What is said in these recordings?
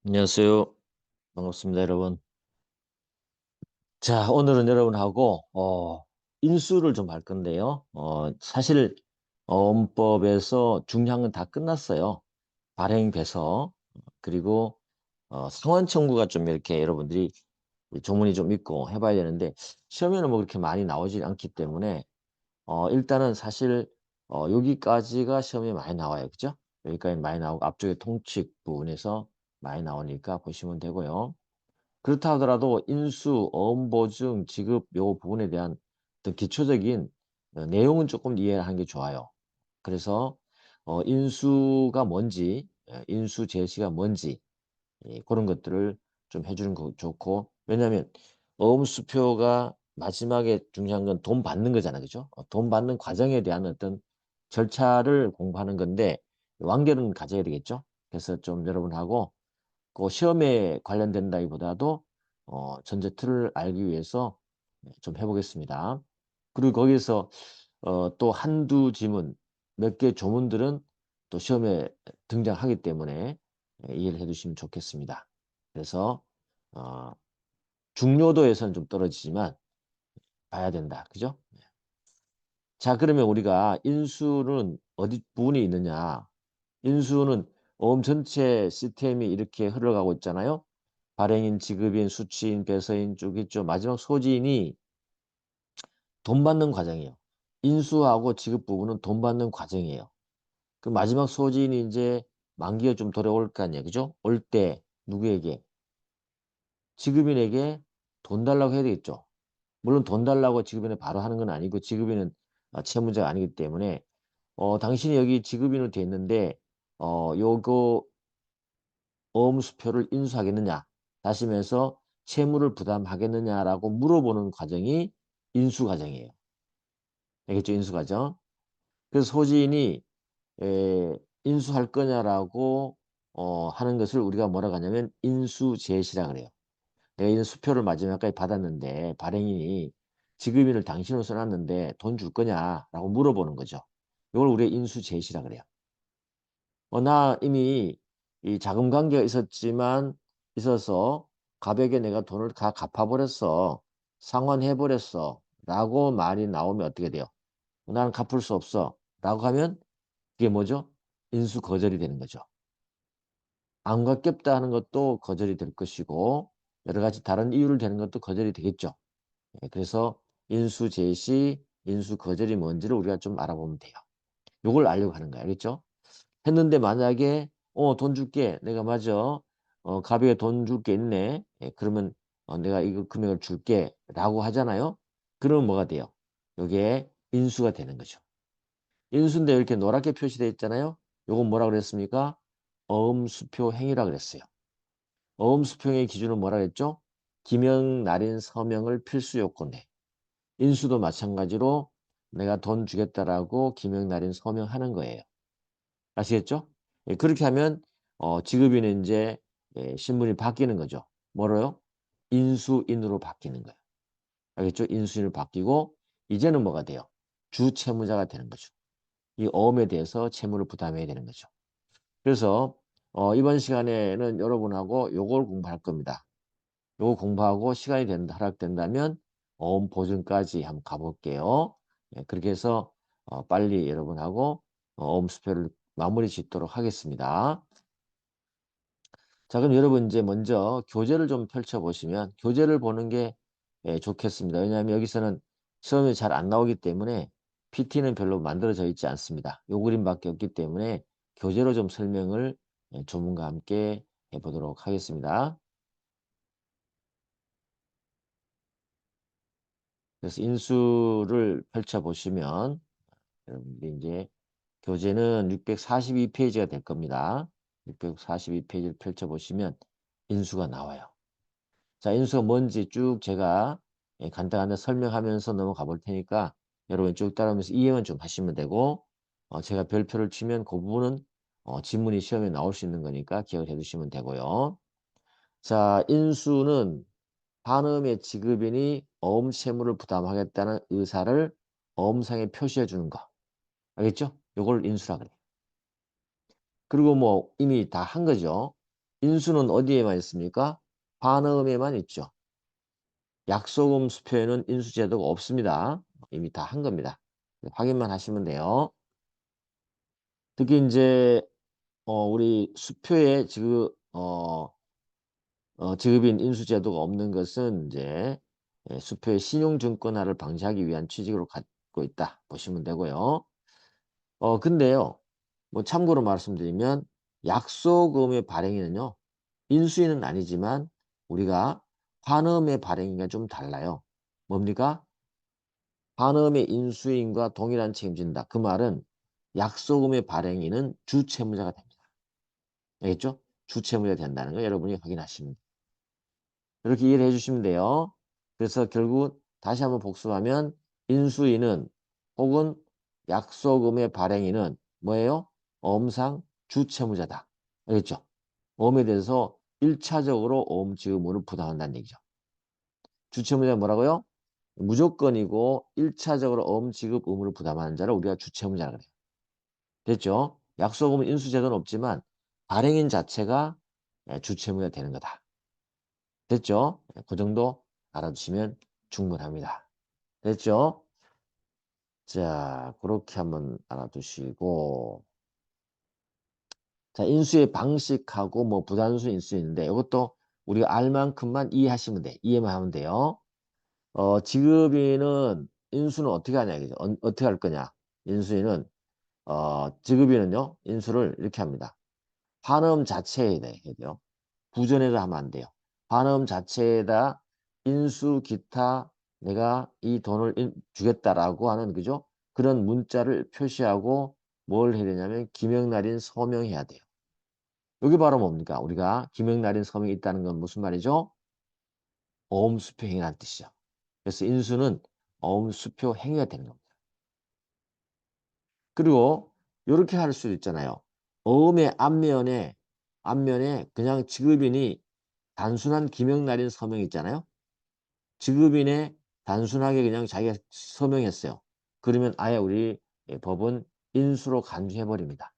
안녕하세요. 반갑습니다, 여러분. 자, 오늘은 여러분하고 인수를 좀 할 건데요. 사실 헌법에서 중요한 건 다 끝났어요. 발행 배서 그리고 상환 청구가 좀 이렇게 여러분들이 조문이 좀 있고 해봐야 되는데 시험에는 뭐 그렇게 많이 나오지 않기 때문에 일단은 사실 여기까지가 시험에 많이 나와요, 그죠? 여기까지 많이 나오고 앞쪽에 통칙 부분에서 많이 나오니까 보시면 되고요. 그렇다 하더라도 인수, 어음보증, 지급 요 부분에 대한 어떤 기초적인 내용은 조금 이해하는 게 좋아요. 그래서 인수가 뭔지, 인수 제시가 뭔지 그런 것들을 좀 해주는 거 좋고, 왜냐하면 어음수표가 마지막에 중요한 건 돈 받는 거잖아, 그죠? 돈 받는 과정에 대한 어떤 절차를 공부하는 건데 완결은 가져야 되겠죠? 그래서 좀 여러분하고 그 시험에 관련된다기보다도 전제 틀을 알기 위해서 좀 해보겠습니다. 그리고 거기서 또 한두 지문, 몇 개 조문들은 또 시험에 등장하기 때문에 이해를 해두시면 좋겠습니다. 그래서 어, 중요도에서는 좀 떨어지지만 봐야 된다. 그죠? 자, 그러면 우리가 인수는 어디 부분이 있느냐? 인수는 어음 전체 시스템이 이렇게 흘러가고 있잖아요. 발행인, 지급인, 수취인, 배서인 쭉 있죠. 마지막 소지인이 돈 받는 과정이에요. 인수하고 지급 부분은 돈 받는 과정이에요. 그 마지막 소지인이 이제 만기가 좀 돌아올 거 아니에요. 그죠? 올 때 누구에게? 지급인에게 돈 달라고 해야 되겠죠. 물론 돈 달라고 지급인에 바로 하는 건 아니고 지급인은 채무자가 아니기 때문에 당신이 여기 지급인으로 돼 있는데 요거 어음수표를 인수하겠느냐, 다시 말해서 채무를 부담하겠느냐라고 물어보는 과정이 인수 과정이에요. 알겠죠? 인수 과정. 그래서 소지인이 인수할 거냐라고 하는 것을 우리가 뭐라고 하냐면 인수 제시라 그래요. 내가 이런 수표를 마지막까지 받았는데 발행인이 지급인을 당신으로 써놨는데 돈 줄 거냐라고 물어보는 거죠. 이걸 우리가 인수 제시라 그래요. 나 이미 이 자금 관계가 있어서 가백에 내가 돈을 다 갚아버렸어. 상환해버렸어. 라고 말이 나오면 어떻게 돼요? 나는 갚을 수 없어. 라고 하면 그게 뭐죠? 인수 거절이 되는 거죠. 안 갚겠다 하는 것도 거절이 될 것이고 여러 가지 다른 이유를 대는 것도 거절이 되겠죠. 그래서 인수 제시, 인수 거절이 뭔지를 우리가 좀 알아보면 돼요. 요걸 알려고 하는 거야. 알겠죠? 했는데 만약에 돈 줄게. 내가 맞아. 가비에 돈 줄 게 있네. 그러면 내가 이거 금액을 줄게 라고 하잖아요. 그러면 뭐가 돼요? 요게 인수가 되는 거죠. 인수인데 이렇게 노랗게 표시되어 있잖아요. 요건 뭐라 그랬습니까? 어음수표 행위라 그랬어요. 어음수표 행위 기준은 뭐라 그랬죠? 기명, 날인, 서명을 필수 요건에. 인수도 마찬가지로 내가 돈 주겠다라고 기명, 날인, 서명하는 거예요. 아시겠죠? 그렇게 하면 지급인은 이제 신분이 바뀌는 거죠. 뭐로요? 인수인으로 바뀌는 거예요. 알겠죠? 인수인으로 바뀌고 이제는 뭐가 돼요? 주채무자가 되는 거죠. 이 어음에 대해서 채무를 부담해야 되는 거죠. 그래서 이번 시간에는 여러분하고 요걸 공부할 겁니다. 요거 공부하고 시간이 허락된다면 어음 보증까지 한번 가볼게요. 그렇게 해서 빨리 여러분하고 어음 수표를 마무리 짓도록 하겠습니다. 자, 그럼 여러분 이제 먼저 교재를 좀 펼쳐보시면 교재를 보는 게 좋겠습니다. 왜냐하면 여기서는 시험이 잘 안 나오기 때문에 PT는 별로 만들어져 있지 않습니다. 요 그림밖에 없기 때문에 교재로 좀 설명을 조문과 함께 해보도록 하겠습니다. 그래서 인수를 펼쳐보시면 여러분들이 이제 교재는 642페이지가 될 겁니다. 642페이지를 펼쳐보시면 인수가 나와요. 자, 인수가 뭔지 쭉 제가 간단하게 설명하면서 넘어가 볼 테니까 여러분 쭉 따라오면서 이해만 좀 하시면 되고 제가 별표를 치면 그 부분은 지문이 시험에 나올 수 있는 거니까 기억을 해 두시면 되고요. 자, 인수는 반음의 지급인이 어음 채무를 부담하겠다는 의사를 어음상에 표시해 주는 거. 알겠죠? 요걸 인수라 그래요. 그리고 뭐 이미 다 한 거죠. 인수는 어디에만 있습니까? 반음에만 있죠. 약소음 수표에는 인수 제도가 없습니다. 이미 다 한 겁니다. 확인만 하시면 돼요. 특히 이제 우리 수표에 지급인 인수 제도가 없는 것은 이제 수표의 신용증권화를 방지하기 위한 취지로 갖고 있다 보시면 되고요. 근데요, 뭐 참고로 말씀드리면 약소금의 발행에는요, 인수인은 아니지만 우리가 환음의 발행인과 좀 달라요. 뭡니까? 환음의 인수인과 동일한 책임진다. 그 말은 약소금의 발행인은 주채무자가 됩니다. 알겠죠? 주채무자가 된다는 거 여러분이 확인하시면 돼요. 이렇게 이해를 해주시면 돼요. 그래서 결국 다시 한번 복습하면 인수인은 혹은 약소금의 발행인은 뭐예요? 엄상 주채무자다. 알겠죠? 엄에 대해서 1차적으로 엄 지급물을 부담한다는 얘기죠. 주채무자가 뭐라고요? 무조건이고 1차적으로 엄 지급 의무를 부담하는 자를 우리가 주채무자라고 그래요. 됐죠? 약소금은 인수제도는 없지만 발행인 자체가 주채무자 되는 거다. 됐죠? 그 정도 알아두시면 충분합니다. 됐죠? 자, 그렇게 한번 알아두시고. 자, 인수의 방식하고 뭐 부단수 인수인데 이것도 우리가 알 만큼만 이해하시면 돼. 이해만 하면 돼요. 지급인은 인수는 어떻게 하냐 이죠. 어떻게 할 거냐? 인수인은 지급인은요. 인수를 이렇게 합니다. 환음 자체에 대해 해야 돼요. 부전에도 하면 안 돼요. 환음 자체에다 인수 기타 내가 이 돈을 주겠다라고 하는 그죠? 그런 문자를 표시하고 뭘 해야 되냐면 기명날인 서명해야 돼요. 여기 바로 뭡니까? 우리가 기명날인 서명이 있다는 건 무슨 말이죠? 어음수표 행위라는 뜻이죠. 그래서 인수는 어음수표 행위가 되는 겁니다. 그리고 이렇게 할 수도 있잖아요. 어음의 앞면에 그냥 지급인이 단순한 기명날인 서명이 있잖아요. 지급인의 단순하게 그냥 자기가 서명했어요. 그러면 아예 우리 법은 인수로 간주해버립니다.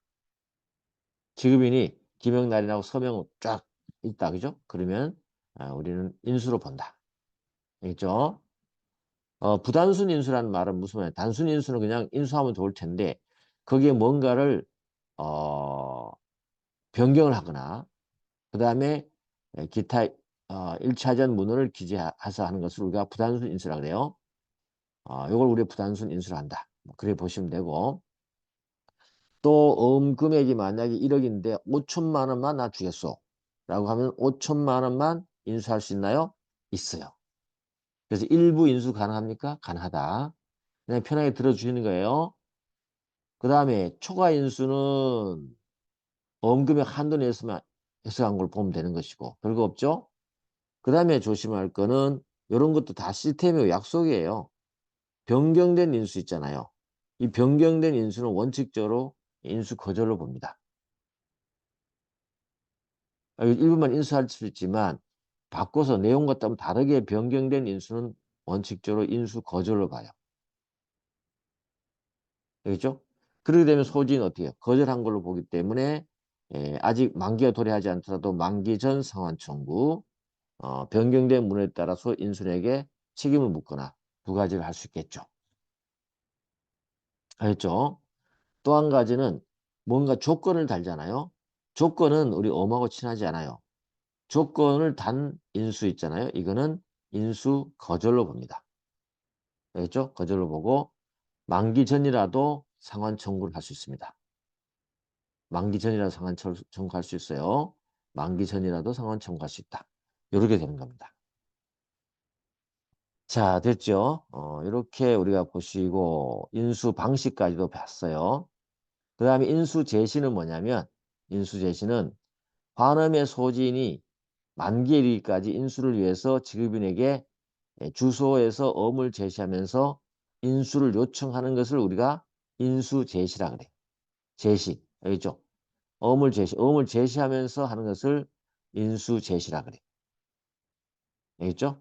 지급인이 기명날인하고 서명 쫙 있다. 그죠? 그러면 우리는 인수로 본다. 알겠죠? 부단순 인수라는 말은 무슨 말이야? 단순 인수는 그냥 인수하면 좋을 텐데 거기에 뭔가를 어, 변경을 하거나 그 다음에 기타 1차전 문헌을 기재해서 하는 것을 우리가 부단순 인수라고 그래요. 이걸 우리 부단순 인수를 한다. 뭐 그래 보시면 되고 또 금액이 만약에 1억인데 5천만 원만 나 주겠소 라고 하면 5천만 원만 인수할 수 있나요? 있어요. 그래서 일부 인수 가능합니까? 가능하다. 그냥 편하게 들어주시는 거예요. 그 다음에 초과 인수는 금액 한도 내에서만 해석한 걸 보면 되는 것이고 별거 없죠? 그 다음에 조심할 거는 이런 것도 다 시스템의 약속이에요. 변경된 인수 있잖아요. 이 변경된 인수는 원칙적으로 인수 거절로 봅니다. 일부만 인수할 수 있지만 바꿔서 내용과 좀 다르게 변경된 인수는 원칙적으로 인수 거절로 봐요. 알겠죠? 그렇게 되면 소지는 어떻게 해요? 거절한 걸로 보기 때문에 아직 만기가 도래하지 않더라도 만기 전 상환 청구, 변경된 문에 따라서 인수인에게 책임을 묻거나 두 가지를 할 수 있겠죠. 알겠죠? 또 한 가지는 뭔가 조건을 달잖아요. 조건은 우리 엄하고 친하지 않아요. 조건을 단 인수 있잖아요. 이거는 인수 거절로 봅니다. 알겠죠? 거절로 보고 만기 전이라도 상환 청구를 할 수 있습니다. 만기 전이라도 상환 청구할 수 있어요. 만기 전이라도 상환 청구할 수 있다. 이렇게 되는 겁니다. 자, 됐죠? 이렇게 우리가 보시고 인수 방식까지도 봤어요. 그 다음에 인수 제시는 뭐냐면 인수 제시는 환음의 소지인이 만기에 이르기까지 인수를 위해서 지급인에게 주소에서 엄을 제시하면서 인수를 요청하는 것을 우리가 인수 제시라 그래. 제시. 알겠죠? 엄을 제시하면서 하는 것을 인수 제시라 그래. 알겠죠?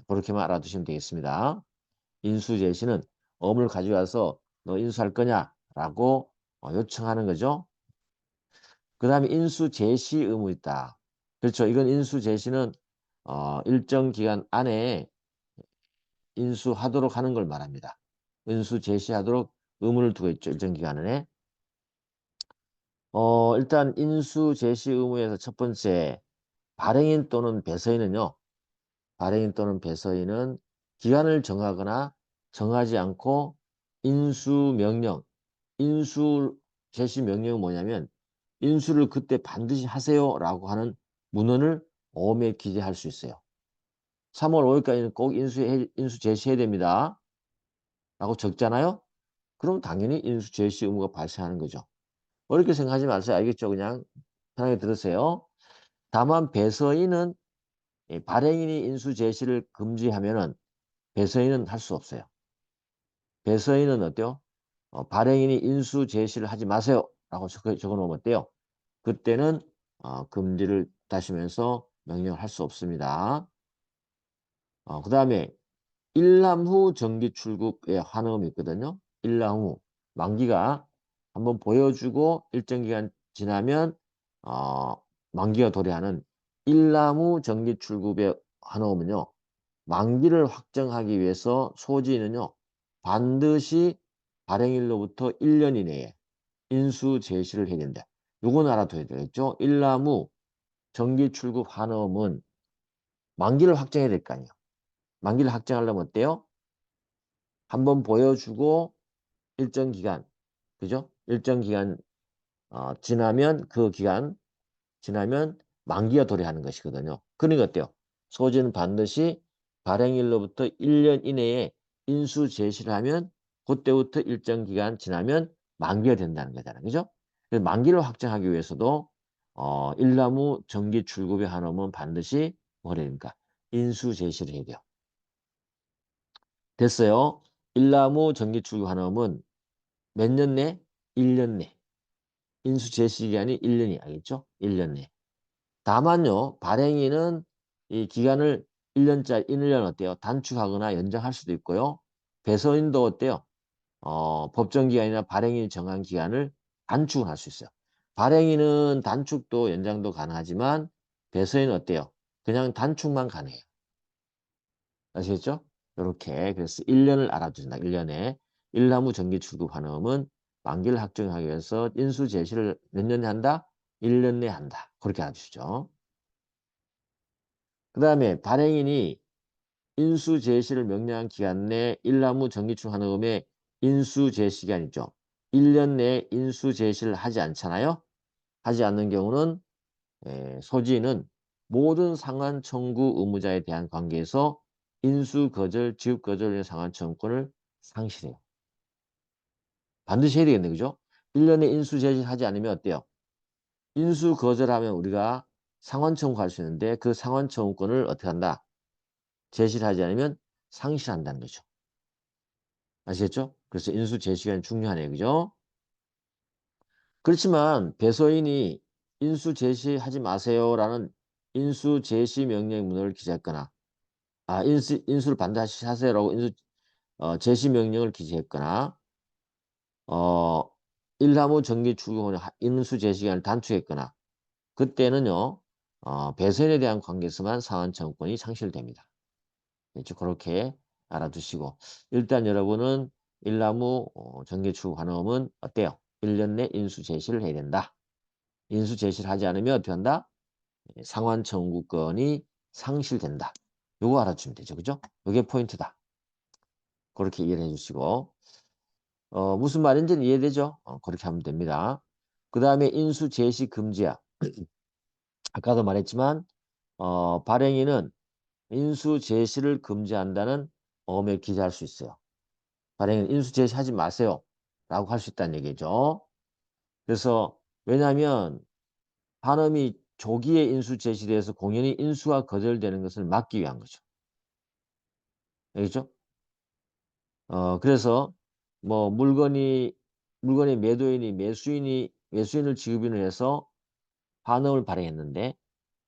그렇게만 알아두시면 되겠습니다. 인수 제시는 엄을 가져와서 너 인수할 거냐라고 요청하는 거죠. 그 다음에 인수 제시 의무 있다. 그렇죠. 이건 인수 제시는 일정 기간 안에 인수하도록 하는 걸 말합니다. 인수 제시하도록 의무를 두고 있죠. 일정 기간 안에. 일단 인수 제시 의무에서 첫 번째 발행인 또는 배서인은요. 발행인 또는 배서인은 기간을 정하거나 정하지 않고 인수 명령, 인수 제시 명령은 뭐냐면 인수를 그때 반드시 하세요라고 하는 문헌을 어음에 기재할 수 있어요. 3월 5일까지는 꼭 인수 제시해야 됩니다. 라고 적잖아요. 그럼 당연히 인수 제시 의무가 발생하는 거죠. 어렵게 생각하지 마세요. 알겠죠? 그냥 편하게 들으세요. 다만 배서인은 발행인이 인수 제시를 금지하면은 배서인은 할 수 없어요. 배서인은 어때요? 발행인이 인수 제시를 하지 마세요. 라고 적어 놓으면 어때요? 그때는 금지를 다시면서 명령을 할 수 없습니다. 그 다음에 일남 후 정기 출국에 환원이 있거든요. 일남 후 만기가 한번 보여주고 일정 기간 지나면 만기가 도래하는 일남 후 정기 출국에 환원은요. 만기를 확정하기 위해서 소지인은요. 반드시 발행일로부터 1년 이내에 인수 제시를 해야 된다. 요건 알아둬야 되겠죠. 일남 후 정기 출국 환원은 만기를 확정해야 될 거 아니에요. 만기를 확정하려면 어때요? 한번 보여주고 일정 기간, 그죠? 일정 기간 지나면 그 기간 지나면 만기가 도래하는 것이거든요. 그러니까 어때요? 소지는 반드시 발행일로부터 1년 이내에 인수 제시를 하면 그때부터 일정 기간 지나면 만기가 된다는 거잖아요. 그죠? 그래서 만기를 확정하기 위해서도 일나무 정기 출급의 한험은 반드시 뭐라 됩니까? 인수 제시를 해야 돼요. 됐어요. 일나무 정기 출급 한험은 몇 년 내? 1년 내. 인수 제시 기간이 1년이 알겠죠? 1년 내. 다만요, 발행인은 이 기간을 1년 어때요? 단축하거나 연장할 수도 있고요. 배서인도 어때요? 법정 기간이나 발행인이 정한 기간을 단축을 할 수 있어요. 발행인은 단축도 연장도 가능하지만 배서인은 어때요? 그냥 단축만 가능해요. 아시겠죠? 이렇게 그래서 1년을 알아두신다. 1년에 일나무 정기 출급 환원은 만기를 확정하기 위해서 인수 제시를 몇 년에 한다? 1년 내에 한다. 그렇게 알아두시죠. 그 다음에 발행인이 인수 제시를 명령한 기간 내 일나무 정기출 환원금의 인수 제시 기간 있죠. 1년 내에 인수 제시를 하지 않잖아요. 하지 않는 경우는 소지인은 모든 상환 청구 의무자에 대한 관계에서 인수 거절, 지급 거절의 상환 청구권을 상실해요. 반드시 해야 되겠네, 그죠? 1년에 인수 제시를 하지 않으면 어때요? 인수 거절하면 우리가 상환 청구할 수 있는데 그 상환 청구권을 어떻게 한다? 제시를 하지 않으면 상실한다는 거죠. 아시겠죠? 그래서 인수 제시가 중요하네요. 그죠? 그렇지만 배서인이 인수 제시하지 마세요라는 인수 제시 명령 문헌을 기재했거나 인수를 반드시 하세요라고 인수 제시 명령을 기재했거나 어, 일하무 정기 출금을 인수 제시기간을 단축했거나 그때는요 배서인에 대한 관계에서만 상환 청구권이 상실됩니다. 그렇죠? 그렇게 알아두시고 일단 여러분은 일나무 정기출구 관험은 어때요? 1년 내 인수 제시를 해야 된다. 인수 제시를 하지 않으면 어떻게 한다? 상환 청구권이 상실된다. 요거 알아주면 되죠. 그죠? 요게 포인트다. 그렇게 이해를 해주시고 무슨 말인지는 이해되죠? 그렇게 하면 됩니다. 그 다음에 인수 제시 금지야. 아까도 말했지만 발행인은 인수 제시를 금지한다는 어음에 기재할 수 있어요. 발행인 인수 제시하지 마세요. 라고 할 수 있다는 얘기죠. 그래서 왜냐하면 반음이 조기에 인수 제시돼서 공연히 인수가 거절되는 것을 막기 위한 거죠. 알겠죠? 그래서 뭐 물건의 매도인이 매수인을 지급인을 해서 반음을 발행했는데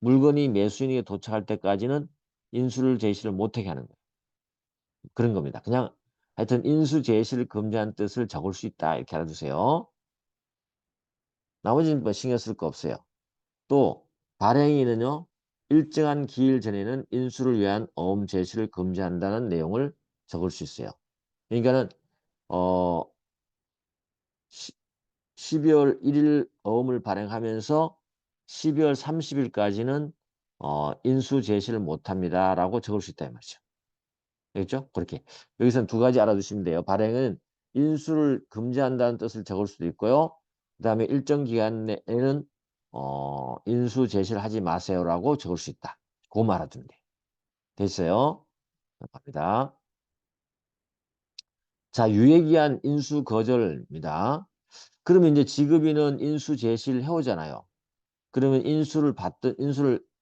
물건이 매수인에게 도착할 때까지는 인수를 제시를 못하게 하는 거예요. 그런 겁니다. 그냥 하여튼 인수 제시를 금지한 뜻을 적을 수 있다. 이렇게 알아두세요. 나머지는 뭐 신경 쓸 거 없어요. 또 발행인은요, 일정한 기일 전에는 인수를 위한 어음 제시를 금지한다는 내용을 적을 수 있어요. 그러니까는 어 12월 1일 어음을 발행하면서 12월 30일까지는 인수 제시를 못합니다라고 적을 수 있다 이 말이죠. 알겠죠? 그렇게 여기서는 두 가지 알아두시면 돼요. 발행은 인수를 금지한다는 뜻을 적을 수도 있고요. 그다음에 일정 기간 내에는 인수 제시를 하지 마세요라고 적을 수 있다. 그거 알아두면 돼요. 됐어요? 갑니다. 자, 유예기한 인수 거절입니다. 그러면 이제 지급인은 인수 제시를 해오잖아요. 그러면 인수를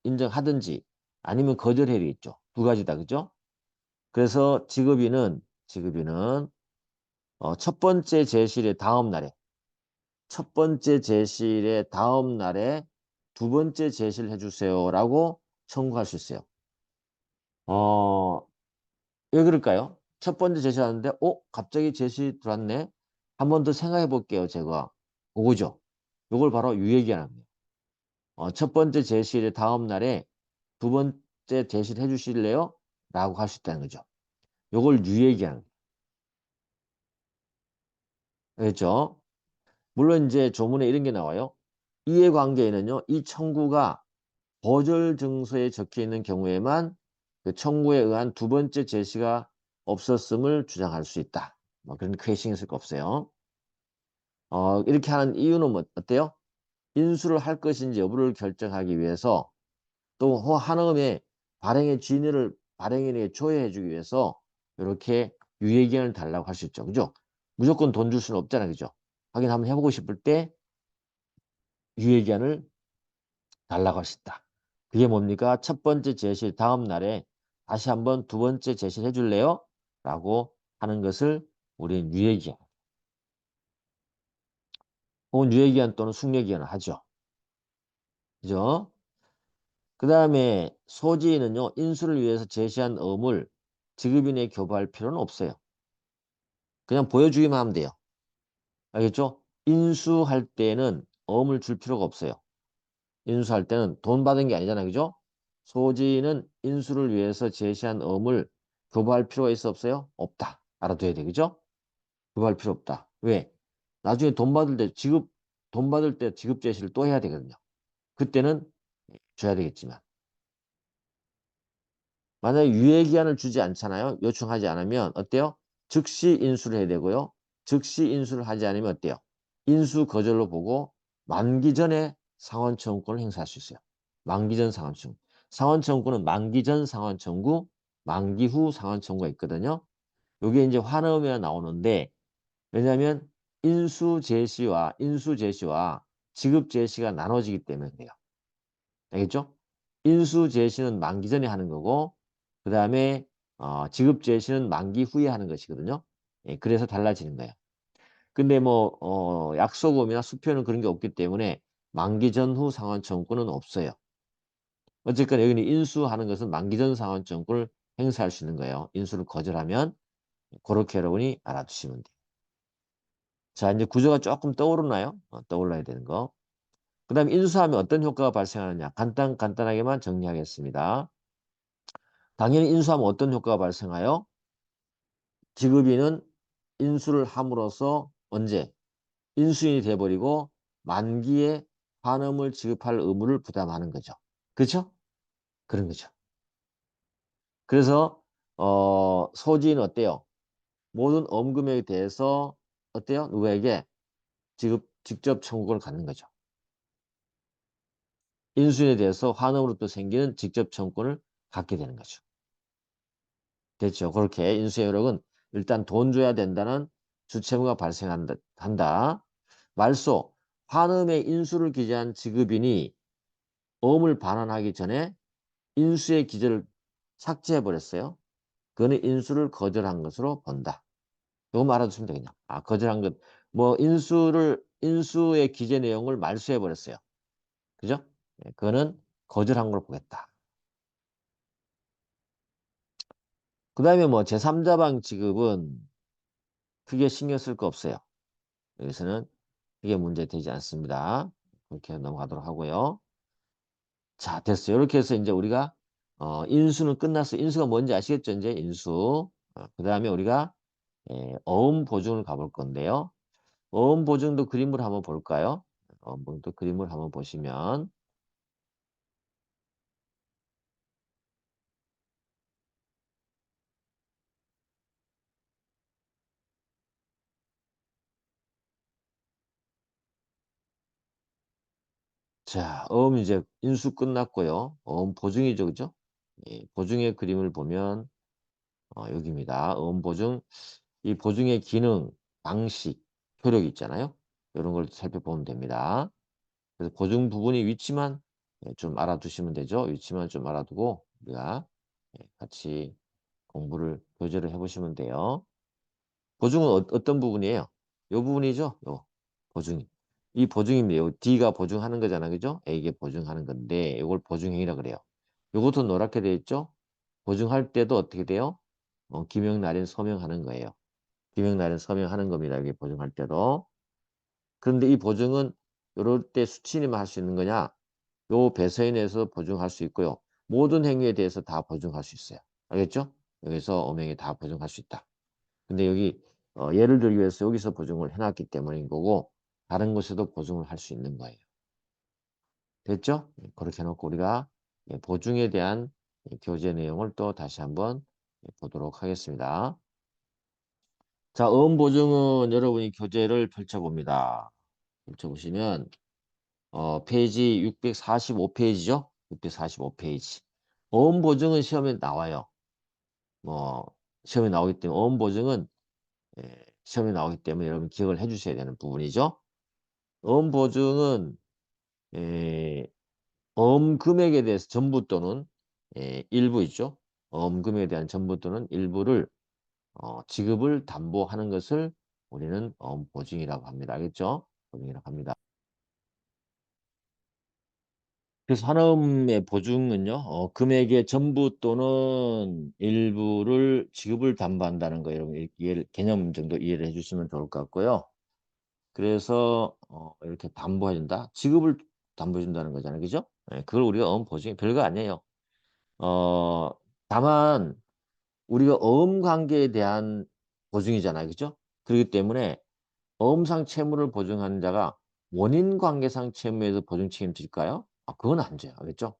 인정하든지 아니면 거절해야 되겠죠. 두 가지다, 그죠? 그래서 지급인은 첫 번째 제시일의 다음 날에, 첫 번째 제시일의 다음 날에 두 번째 제시를 해주세요라고 청구할 수 있어요. 어, 왜 그럴까요? 첫 번째 제시하는데, 갑자기 제시 들어왔네. 한 번 더 생각해 볼게요, 제가. 그거죠. 요걸 바로 유예기한입니다. 첫 번째 제시일의 다음 날에 두 번째 제시를 해주실래요? 라고 할 수 있다는 거죠. 요걸 유예기한. 그렇죠? 물론 이제 조문에 이런 게 나와요. 이해관계에는요, 이 청구가 거절 증서에 적혀 있는 경우에만 그 청구에 의한 두 번째 제시가 없었음을 주장할 수 있다. 뭐 그런 크게 신경 쓸 거 없어요. 이렇게 하는 이유는 어때요? 인수를 할 것인지 여부를 결정하기 위해서 또 한음에 발행인에게 조회해 주기 위해서 이렇게 유예기한을 달라고 할 수 있죠. 그죠? 무조건 돈 줄 수는 없잖아요. 그죠? 확인 한번 해보고 싶을 때 유예기한을 달라고 할 수 있다. 그게 뭡니까? 첫 번째 제시 다음 날에 다시 한번 두 번째 제시를 해줄래요? 라고 하는 것을 우리는 유예기한 혹은 유예기한 또는 숙려기한을 하죠. 그죠? 그 다음에 소지인은요, 인수를 위해서 제시한 어음을 지급인에 교부할 필요는 없어요. 그냥 보여주기만 하면 돼요. 알겠죠? 인수할 때는 어음을 줄 필요가 없어요. 인수할 때는 돈 받은 게 아니잖아요. 그죠? 소지인은 인수를 위해서 제시한 어음을 교부할 필요가 있어 없어요? 없다. 알아둬야 돼. 그죠? 교부할 필요 없다. 왜? 나중에 돈 받을 때 지급 제시를 또 해야 되거든요. 그때는 줘야 되겠지만. 만약에 유예기한을 주지 않잖아요. 요청하지 않으면 어때요? 즉시 인수를 해야 되고요. 즉시 인수를 하지 않으면 어때요? 인수 거절로 보고 만기 전에 상환 청구권을 행사할 수 있어요. 만기 전 상환 청구. 상환 청구는 만기 전 상환 청구, 만기 후 상환 청구가 있거든요. 이게 이제 환음에 나오는데 왜냐하면 인수 제시와 지급 제시가 나눠지기 때문에 그래요. 알겠죠? 인수 제시는 만기 전에 하는 거고 그 다음에 지급 제시는 만기 후에 하는 것이거든요. 예, 그래서 달라지는 거예요. 근데 뭐 약소금이나 수표는 그런 게 없기 때문에 만기 전후 상환 청구는 없어요. 어쨌거나 여기는 인수하는 것은 만기 전 상환 청구를 행사할 수 있는 거예요. 인수를 거절하면 그렇게 여러분이 알아두시면 돼요. 자, 이제 구조가 조금 떠오르나요? 떠올라야 되는 거. 그 다음에 인수하면 어떤 효과가 발생하느냐. 간단하게만 정리하겠습니다. 당연히 인수하면 어떤 효과가 발생하여? 지급인은 인수를 함으로써 언제? 인수인이 돼버리고 만기에 환음을 지급할 의무를 부담하는 거죠. 그렇죠? 그런 거죠. 그래서 소지인은 어때요? 모든 엄금에 대해서 어때요? 누구에게 직접 청구권을 갖는 거죠. 인수인에 대해서 환음으로부터 생기는 직접 청구권을 갖게 되는 거죠. 됐죠? 그렇게 인수의 효력은 일단 돈 줘야 된다는 주채무가 발생한다. 말소, 환음의 인수를 기재한 지급인이 어음을 반환하기 전에 인수의 기재를 삭제해 버렸어요. 그거는 인수를 거절한 것으로 본다. 이거 말아주시면 되겠냐? 거절한 것. 뭐 인수의 기재 내용을 말소해 버렸어요. 그죠? 네, 그거는 거절한 걸 보겠다. 그 다음에 뭐 제3자 방 지급은 크게 신경 쓸 거 없어요. 여기서는 이게 문제 되지 않습니다. 그렇게 넘어가도록 하고요. 자, 됐어요. 이렇게 해서 이제 우리가 인수는 끝났어. 인수가 뭔지 아시겠죠? 이제 인수. 그다음에 우리가 어음 보증을 가볼 건데요. 어음 보증도 그림을 한번 볼까요? 어음 보증도 그림을 한번 보시면 자, 어음 이제 인수 끝났고요. 어음 보증이죠, 그죠? 보증의 그림을 보면 여기입니다. 어음 보증. 이 보증의 기능, 방식, 효력이 있잖아요. 이런 걸 살펴보면 됩니다. 그래서 보증 부분이 위치만 좀 알아두시면 되죠. 위치만 좀 알아두고 우리가 같이 공부를 교재를 해보시면 돼요. 보증은 어떤 부분이에요? 이 부분이죠. 요 보증. 이 보증입니다. 요 D가 보증하는 거잖아, 그죠? A게 보증하는 건데 이걸 보증행위라 그래요. 요것도 노랗게 되어 있죠? 보증할 때도 어떻게 돼요? 기명, 날인, 서명하는 거예요. 기명, 날인, 서명하는 겁니다. 여기 보증할 때도. 그런데 이 보증은 이럴 때 수취인이만 할 수 있는 거냐? 요 배서인에서 보증할 수 있고요. 모든 행위에 대해서 다 보증할 수 있어요. 알겠죠? 여기서 엄행에 다 보증할 수 있다. 근데 여기 예를 들기 위해서 여기서 보증을 해놨기 때문인 거고 다른 곳에도 보증을 할 수 있는 거예요. 됐죠? 그렇게 해놓고 우리가 보증에 대한 교재 내용을 또 다시 한번 보도록 하겠습니다. 자, 보증은 여러분이 교재를 펼쳐봅니다. 펼쳐보시면 페이지 645페이지죠? 645페이지. 보증은 시험에 나와요. 뭐 시험에 나오기 때문에 보증은 시험에 나오기 때문에 여러분 기억을 해주셔야 되는 부분이죠. 보증은 금액에 대해서 전부 또는 일부 있죠. 금액에 대한 전부 또는 일부를 지급을 담보하는 것을 우리는 보증이라고 합니다. 알겠죠? 보증이라고 합니다. 그래서 환음의 보증은요, 금액의 전부 또는 일부를 지급을 담보한다는 거 여러분 개념 정도 이해를 해주시면 좋을 것 같고요. 그래서 이렇게 담보해준다, 지급을 담보해준다는 거잖아요, 그죠? 그걸 우리가 보증이 별거 아니에요. 어, 다만 우리가 관계에 대한 보증이잖아요, 그죠? 그렇기 때문에 어음상 채무를 보증하는 자가 원인 관계상 채무에서 보증 책임질까요? 그건 안 져요. 알겠죠?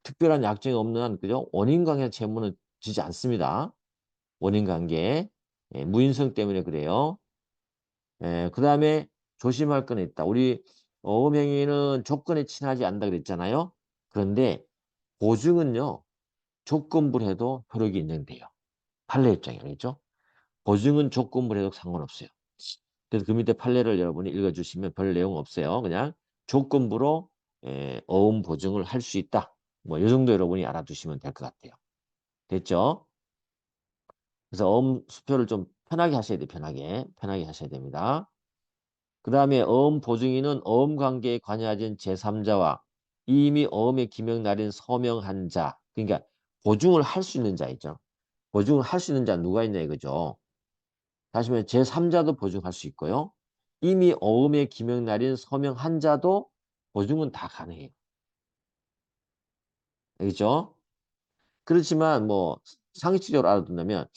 특별한 약정이 없는 한, 그죠? 원인 관계 채무는 지지 않습니다. 원인 관계. 무인성 때문에 그래요. 그 다음에 조심할 건 있다. 우리 어음행위는 조건에 친하지 않다 그랬잖아요. 그런데 보증은요, 조건부로 도 효력이 인정돼요. 판례 입장에, 알겠죠? 보증은 조건부로 해도 상관없어요. 그래서 그 밑에 판례를 여러분이 읽어주시면 별 내용 없어요. 그냥 조건부로 어음 보증을 할 수 있다. 뭐 이 정도 여러분이 알아두시면 될 것 같아요. 됐죠? 그래서 어음 수표를 좀 편하게 하셔야 돼요. 편하게 하셔야 됩니다. 그 다음에 어음 보증인은 어음 관계에 관여하진 제3자와 이미 어음의 기명 날인 서명한 자. 그러니까 보증을 할 수 있는 자 있죠. 보증을 할 수 있는 자 누가 있냐 이거죠. 다시 말해 제3자도 보증할 수 있고요. 이미 어음의 기명 날인 서명한 자도 보증은 다 가능해요. 알겠죠? 그렇지만 뭐 상식적으로 알아둔다면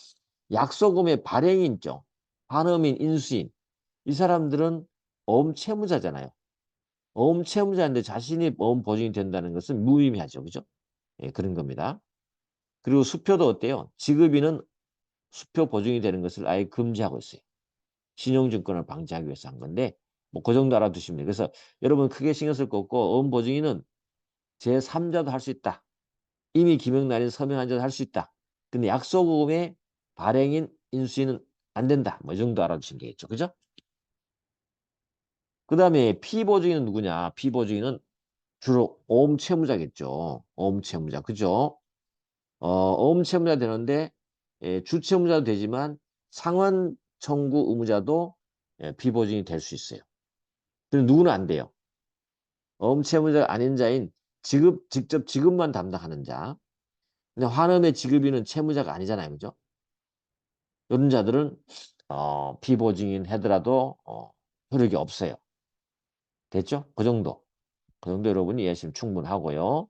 약소금의 발행인 죠, 반음인, 인수인, 이 사람들은 어음 채무자잖아요. 어음 채무자인데 자신이 어음 보증이 된다는 것은 무의미하죠. 그죠? 그런 겁니다. 그리고 수표도 어때요? 지급인은 수표 보증이 되는 것을 아예 금지하고 있어요. 신용증권을 방지하기 위해서 한 건데 뭐 그 정도 알아두시면 돼요. 그래서 여러분 크게 신경 쓸 거 없고 어음보증인은 제3자도 할 수 있다. 이미 기명날인 서명한 자도 할 수 있다. 근데 약소금의 발행인 인수인은 안 된다. 뭐 이 정도 알아두시면 되겠죠. 그죠? 그 다음에 피보증인은 누구냐? 피보증인은 주로 어음 채무자겠죠. 어음 채무자. 그죠? 어음 채무자 되는데 주채무자도 되지만 상환 청구 의무자도 피보증이 될 수 있어요. 근데 누구는 안 돼요. 채무자가 아닌 자인 직접 지급만 담당하는 자. 근데 환음의 지급인은 채무자가 아니잖아요. 그죠? 이런 자들은 피보증인 하더라도 효력이 없어요. 됐죠? 그 정도. 그 정도 여러분이 이해하시면 충분하고요.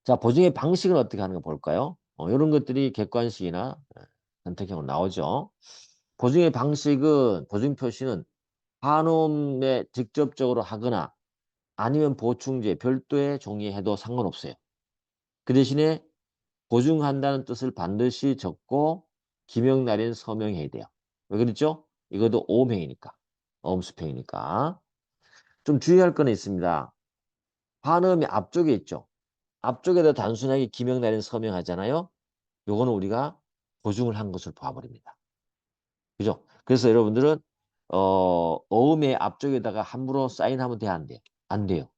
자, 보증의 방식은 어떻게 하는 가 볼까요? 이런 것들이 객관식이나 선택형으로 나오죠. 보증의 방식은, 보증 표시는 한음에 직접적으로 하거나 아니면 보충제, 별도의 종이해도 상관없어요. 그 대신에 보증한다는 뜻을 반드시 적고 기명날인 서명해야 돼요. 왜 그랬죠? 이것도 오음행이니까. 어음수평이니까. 좀 주의할 건 있습니다. 한음이 앞쪽에 있죠. 앞쪽에다 단순하게 기명날인 서명하잖아요. 요거는 우리가 보증을 한 것을 봐버립니다. 그죠? 그래서 여러분들은 어음의 앞쪽에다가 함부로 사인하면 돼, 안 돼? 안 돼요.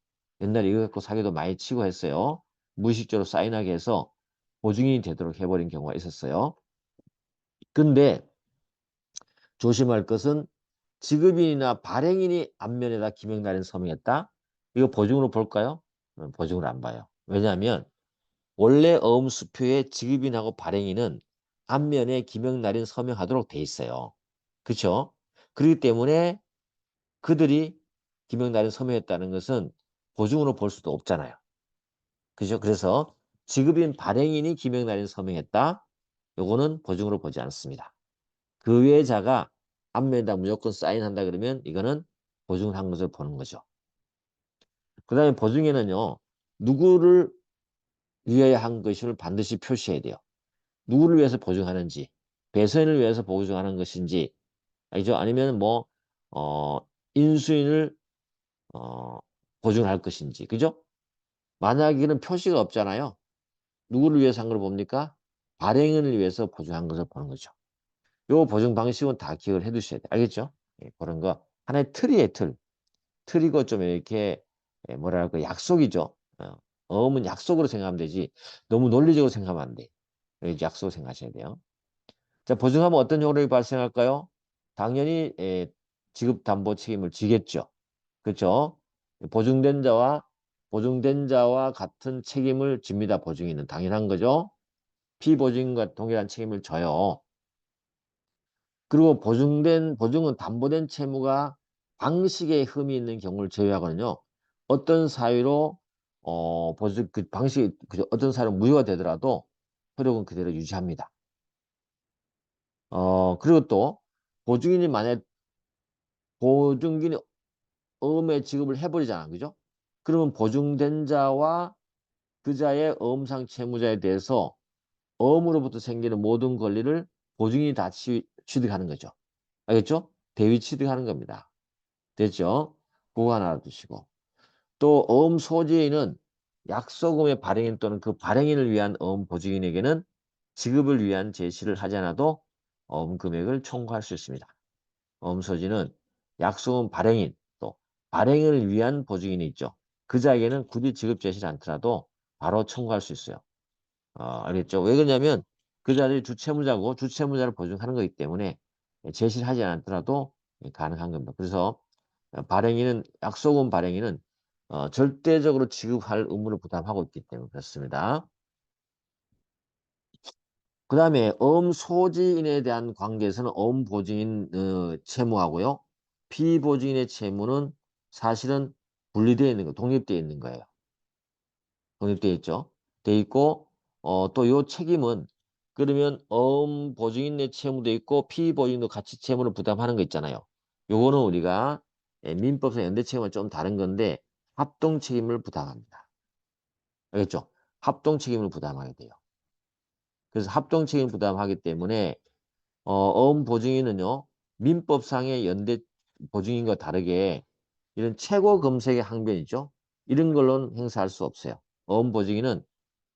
옛날에 이거 갖고 사기도 많이 치고 했어요. 무의식적으로 사인하게 해서 보증인이 되도록 해버린 경우가 있었어요. 근데 조심할 것은 지급인이나 발행인이 앞면에다 기명날인 서명했다. 이거 보증으로 볼까요? 보증으로 안 봐요. 왜냐하면 원래 어음수표에 지급인하고 발행인은 앞면에 기명날인 서명하도록 돼 있어요. 그렇죠? 그렇기 때문에 그들이 기명날인 서명했다는 것은 보증으로 볼 수도 없잖아요. 그죠? 그래서 지급인 발행인이 기명날인 서명했다. 요거는 보증으로 보지 않습니다. 그 외의 자가 앞면에다 무조건 사인한다 그러면 이거는 보증을 한 것을 보는 거죠. 그 다음에 보증에는요. 누구를 위하여 한 것을 반드시 표시해야 돼요. 누구를 위해서 보증하는지, 배선을 위해서 보증하는 것인지, 알죠? 아니면 뭐, 어, 인수인을, 보증할 것인지, 그죠? 만약에 이는 표시가 없잖아요. 누구를 위해서 한 걸 봅니까? 발행인을 위해서 보증한 것을 보는 거죠. 요 보증 방식은 다 기억을 해 두셔야 돼요. 알겠죠? 예, 그런 거. 하나의 틀이에요, 틀. 틀이고 좀 이렇게, 뭐랄까, 약속이죠. 어음은 약속으로 생각하면 되지. 너무 논리적으로 생각하면 안 돼. 약속으로 생각하셔야 돼요. 자, 보증하면 어떤 효력이 발생할까요? 당연히 지급 담보 책임을 지겠죠. 그렇죠? 보증된 자와 같은 책임을 집니다. 보증인은 당연한 거죠. 피보증인과 동일한 책임을 져요. 그리고 보증은 담보된 채무가 방식에 흠이 있는 경우를 제외하거든요. 어떤 사유로 보증 그 방식이 어떤 사유로 무효가 되더라도 효력은 그대로 유지합니다. 그리고 또 보증인이 만약 보증金어음의 지급을 해버리잖아. 그죠? 그러면 보증된 자와 그 자의 어음상 채무자에 대해서 어음으로부터 생기는 모든 권리를 보증인이 다 취득하는 거죠. 알겠죠? 대위 취득하는 겁니다. 됐죠? 그거 하나 알아두시고. 또 어음 소지인은 약소금의 발행인 또는 그 발행인을 위한 어음 보증인에게는 지급을 위한 제시를 하지 않아도 어음 금액을 청구할 수 있습니다. 어음 소지는 약소금 발행인 또 발행인을 위한 보증인이 있죠. 그 자에게는 굳이 지급 제시를 않더라도 바로 청구할 수 있어요. 알겠죠? 왜 그러냐면 그 자들이 주채무자고 주채무자를 보증하는 거기 때문에 제시를 하지 않더라도 가능한 겁니다. 그래서 발행인은 약소금 발행인은 절대적으로 지급할 의무를 부담하고 있기 때문에 그렇습니다. 그 다음에 소지인에 대한 관계에서는 보증인 채무하고요. 피보증인의 채무는 사실은 분리되어 있는 거, 독립되어 있는 거예요. 독립되어 있죠. 돼 있고 또 요 책임은 그러면 보증인의 채무도 있고 피보증인도 같이 채무를 부담하는 거 있잖아요. 요거는 우리가 민법상 연대 책임은 좀 다른 건데 합동 책임을 부담합니다. 알겠죠? 합동 책임을 부담하게 돼요. 그래서 합동 책임 부담하기 때문에 보증인은요 민법상의 연대 보증인과 다르게 이런 최고 검색의 항변이죠. 이런 걸로는 행사할 수 없어요. 보증인은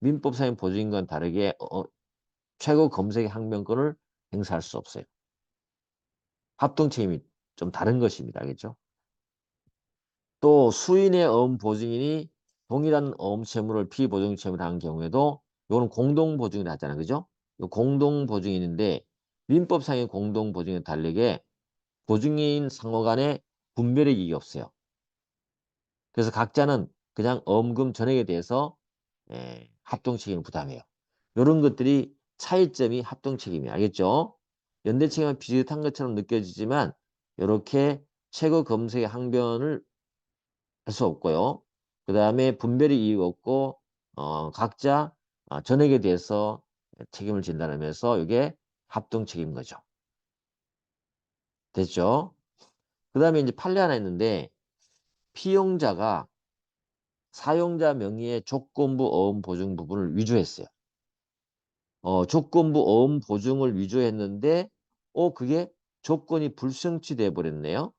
민법상의 보증인과는 다르게 최고 검색의 항변권을 행사할 수 없어요. 합동 책임이 좀 다른 것입니다. 알겠죠? 또 수인의 보증인이 동일한 채무를 피보증 채무를 한 경우에도 이거는 공동보증이 나잖아요. 그죠? 공동보증인인데 민법상의 공동보증에 다르게 보증인 상호 간에 분별의 이익이 없어요. 그래서 각자는 그냥 어음금 전액에 대해서 합동 책임을 부담해요. 이런 것들이 차이점이 합동 책임이에요. 알겠죠? 연대 책임은 비슷한 것처럼 느껴지지만 이렇게 최고 검색의 항변을 할 수 없고요. 그 다음에 분별의 이유가 없고 각자 전액에 대해서 책임을 진다면서 이게 합동 책임인 거죠. 됐죠? 그 다음에 이제 판례 하나 있는데 피용자가 사용자 명의의 조건부 어음 보증 부분을 위조했어요. 조건부 어음 보증을 위조했는데 그게 조건이 불성취돼 버렸네요.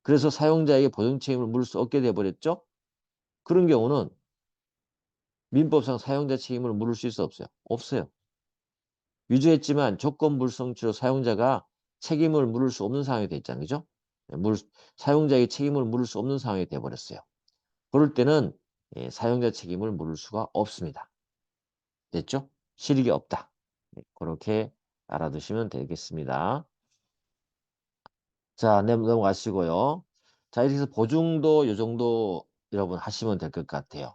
그래서 사용자에게 보증 책임을 물을 수 없게 돼 버렸죠. 그런 경우는 민법상 사용자 책임을 물을 수 있어 없어요? 없어요. 위조했지만 조건 불성취로 사용자가 책임을 물을 수 없는 상황이 됐잖아요. 그죠? 사용자에게 책임을 물을 수 없는 상황이 돼 버렸어요. 그럴 때는 사용자 책임을 물을 수가 없습니다. 됐죠? 실익이 없다. 네, 그렇게 알아두시면 되겠습니다. 자, 넘어가시고요. 자, 이렇게 해서 보증도 이 정도 여러분 하시면 될 것 같아요.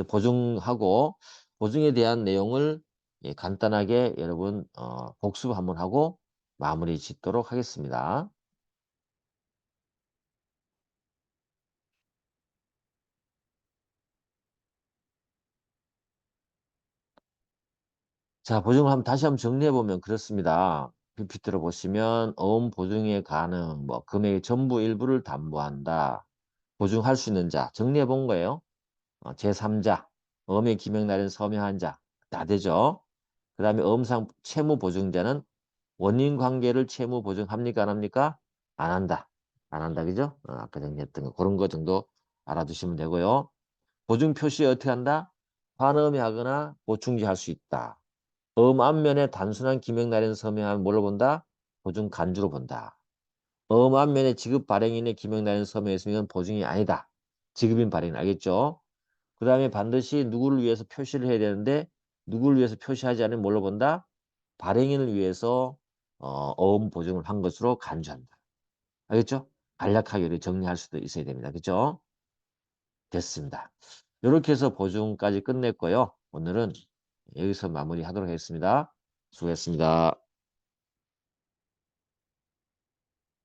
보증하고 보증에 대한 내용을 간단하게 여러분 복습 한번 하고 마무리 짓도록 하겠습니다. 자, 보증을 다시 한번 정리해 보면 그렇습니다. PPT로 보시면 어음 보증에 가능, 뭐 금액의 전부 일부를 담보한다. 보증할 수 있는 자 정리해 본 거예요. 제3자, 어음의 기명 날인 서명한 자 다 되죠. 그 다음에 어음상 채무 보증자는 원인 관계를 채무 보증합니까? 안 합니까? 안 한다. 안 한다. 그죠? 아까 정리했던 거. 그런 거 정도 알아두시면 되고요. 보증 표시에 어떻게 한다? 환음이 하거나 보충지할 수 있다. 어음 앞면에 단순한 기명 날인 서명하면 뭘로 본다? 보증 간주로 본다. 어음 앞면에 지급 발행인의 기명 날인 서명했으면 보증이 아니다. 지급인 발행 알겠죠? 그 다음에 반드시 누구를 위해서 표시를 해야 되는데 누구를 위해서 표시하지 않으면 뭘로 본다? 발행인을 위해서 어음 보증을 한 것으로 간주한다. 알겠죠? 간략하게 우리 정리할 수도 있어야 됩니다. 그죠? 됐습니다. 이렇게 해서 보증까지 끝냈고요. 오늘은 여기서 마무리하도록 하겠습니다. 수고했습니다.